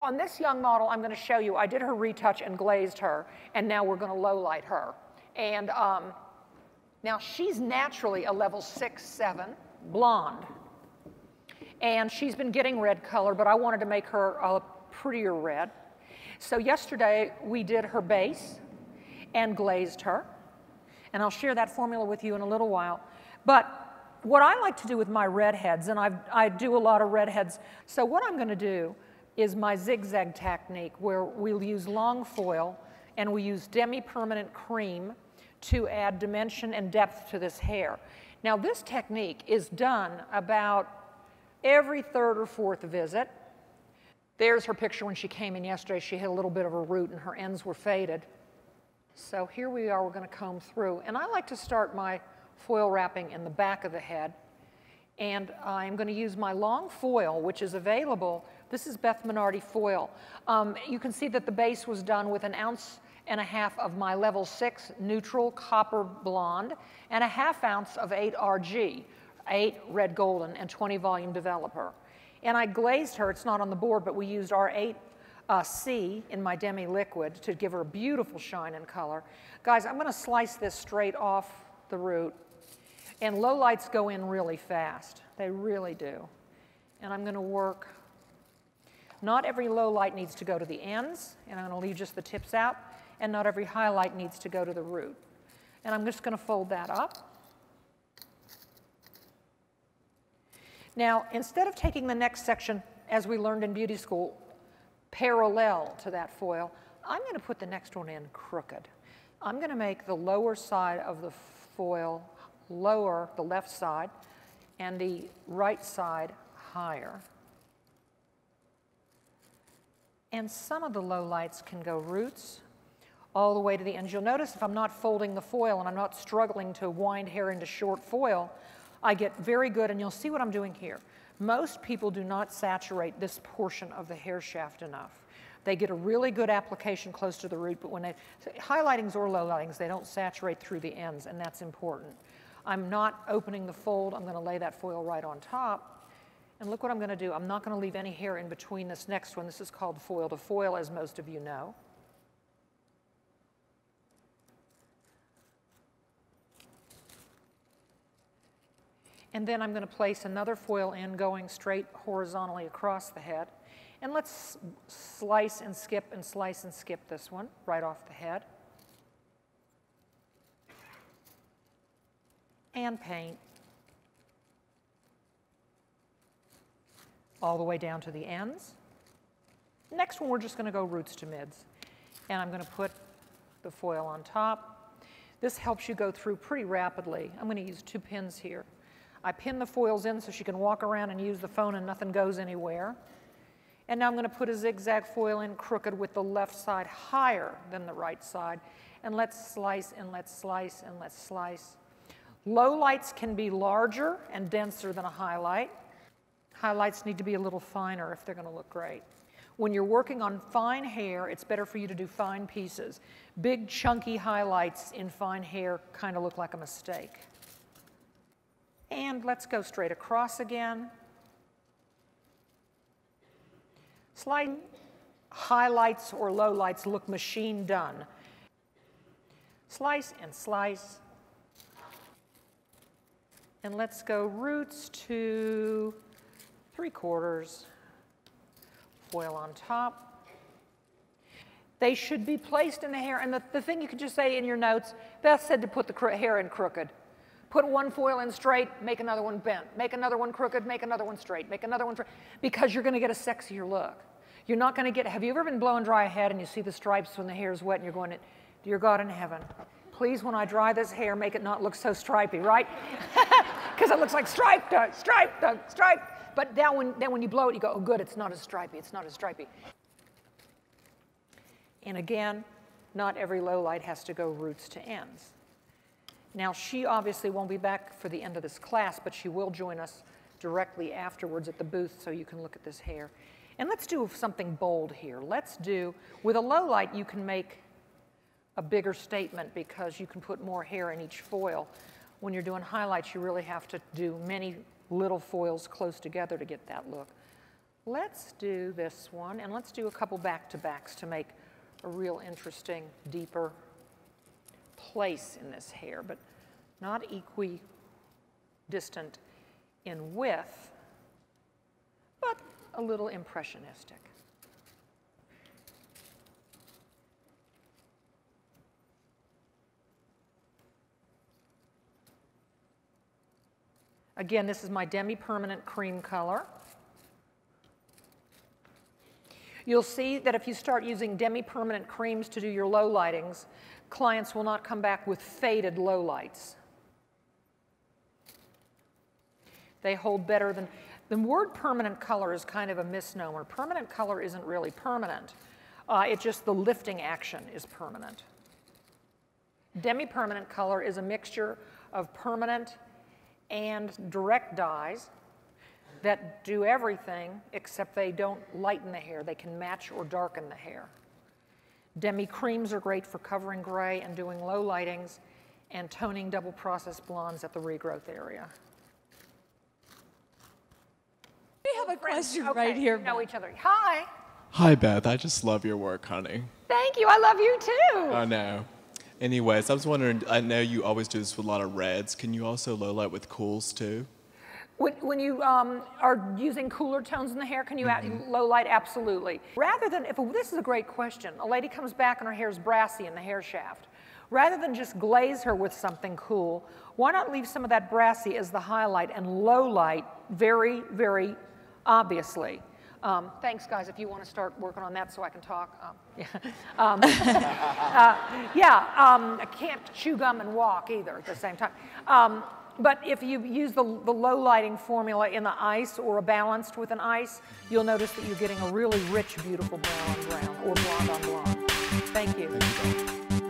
On this young model, I'm going to show you, I did her retouch and glazed her, and now we're going to low light her. And now she's naturally a level 6, 7 blonde. And she's been getting red color, but I wanted to make her a prettier red. So yesterday, we did her base and glazed her. And I'll share that formula with you in a little while. But what I like to do with my redheads, and I do a lot of redheads, so what I'm going to do is my zigzag technique, where we'll use long foil and we use demi-permanent cream to add dimension and depth to this hair. Now this technique is done about every third or fourth visit. There's her picture when she came in yesterday. She had a little bit of a root and her ends were faded. So here we are, we're going to comb through. And I like to start my foil wrapping in the back of the head. And I'm going to use my long foil, which is available. This is Beth Minardi foil. You can see that the base was done with 1.5 ounces of my level 6 neutral copper blonde and 1/2 ounce of 8 RG, 8 red golden and 20 volume developer. And I glazed her. It's not on the board, but we used our 8C in my demi liquid to give her a beautiful shine and color. Guys, I'm going to slice this straight off the root. And low lights go in really fast. They really do. And I'm going to work. Not every low light needs to go to the ends, and I'm going to leave just the tips out. And not every highlight needs to go to the root. And I'm just going to fold that up. Now, instead of taking the next section, as we learned in beauty school, parallel to that foil, I'm going to put the next one in crooked. I'm going to make the lower side of the foil lower, the left side, and the right side higher. And some of the low lights can go roots all the way to the ends. You'll notice if I'm not folding the foil and I'm not struggling to wind hair into short foil, I get very good, and you'll see what I'm doing here. Most people do not saturate this portion of the hair shaft enough. They get a really good application close to the root, but when they, highlightings or low lightings, they don't saturate through the ends, and that's important. I'm not opening the fold. I'm going to lay that foil right on top. And look what I'm going to do. I'm not going to leave any hair in between this next one. This is called foil to foil, as most of you know. And then I'm going to place another foil in going straight horizontally across the head. And let's slice and skip and slice and skip this one right off the head. And paint all the way down to the ends. Next one, we're just going to go roots to mids. And I'm going to put the foil on top. This helps you go through pretty rapidly. I'm going to use 2 pins here. I pin the foils in so she can walk around and use the phone and nothing goes anywhere. And now I'm going to put a zigzag foil in crooked with the left side higher than the right side. And let's slice and let's slice and let's slice. Low lights can be larger and denser than a highlight. Highlights need to be a little finer if they're going to look great. When you're working on fine hair, it's better for you to do fine pieces. Big, chunky highlights in fine hair kind of look like a mistake. And let's go straight across again. Slight highlights or lowlights look machine done. Slice and slice. And let's go roots to 3/4. Foil on top. They should be placed in the hair. And the thing you could just say in your notes, Beth said to put the hair in crooked. Put one foil in straight, make another one bent. Make another one crooked, make another one straight. Make another one straight. Because you're going to get a sexier look. You're not going to get, have you ever been blowing dry a head and you see the stripes when the hair is wet and you're going, dear God in heaven, please when I dry this hair, make it not look so stripy, right? Because it looks like striped, striped, striped. But then when you blow it, you go, oh good, it's not as stripy, it's not as stripy. And again, not every low light has to go roots to ends. Now, she obviously won't be back for the end of this class, but she will join us directly afterwards at the booth so you can look at this hair. And let's do something bold here. Let's do, with a low light, you can make a bigger statement because you can put more hair in each foil. When you're doing highlights, you really have to do many little foils close together to get that look. Let's do this one, and let's do a couple back-to-backs to make a real interesting, deeper place in this hair, but not equidistant in width, but a little impressionistic. Again, this is my demi-permanent cream color. You'll see that if you start using demi-permanent creams to do your low lightings, clients will not come back with faded low lights. They hold better than, the word permanent color is kind of a misnomer. Permanent color isn't really permanent. It's just the lifting action is permanent. Demi-permanent color is a mixture of permanent and direct dyes that do everything except they don't lighten the hair. They can match or darken the hair. Demi creams are great for covering gray and doing low lightings and toning double process blondes at the regrowth area. We have a question right here. We know each other. Hi. Hi, Beth. I just love your work, honey. Thank you. I love you too. I know. Anyways, I was wondering, I know you always do this with a lot of reds. Can you also low light with cools too? When you are using cooler tones in the hair, can you add low light? Absolutely. Rather than, this is a great question. A lady comes back and her hair is brassy in the hair shaft. Rather than just glaze her with something cool, why not leave some of that brassy as the highlight and low light very, very obviously. Thanks, guys, if you want to start working on that so I can talk. I can't chew gum and walk either at the same time. But if you use the low lighting formula in the ice or a balanced with an ice, you'll notice that you're getting a really rich, beautiful brown on brown or blonde on blonde. Thank you. Thank you.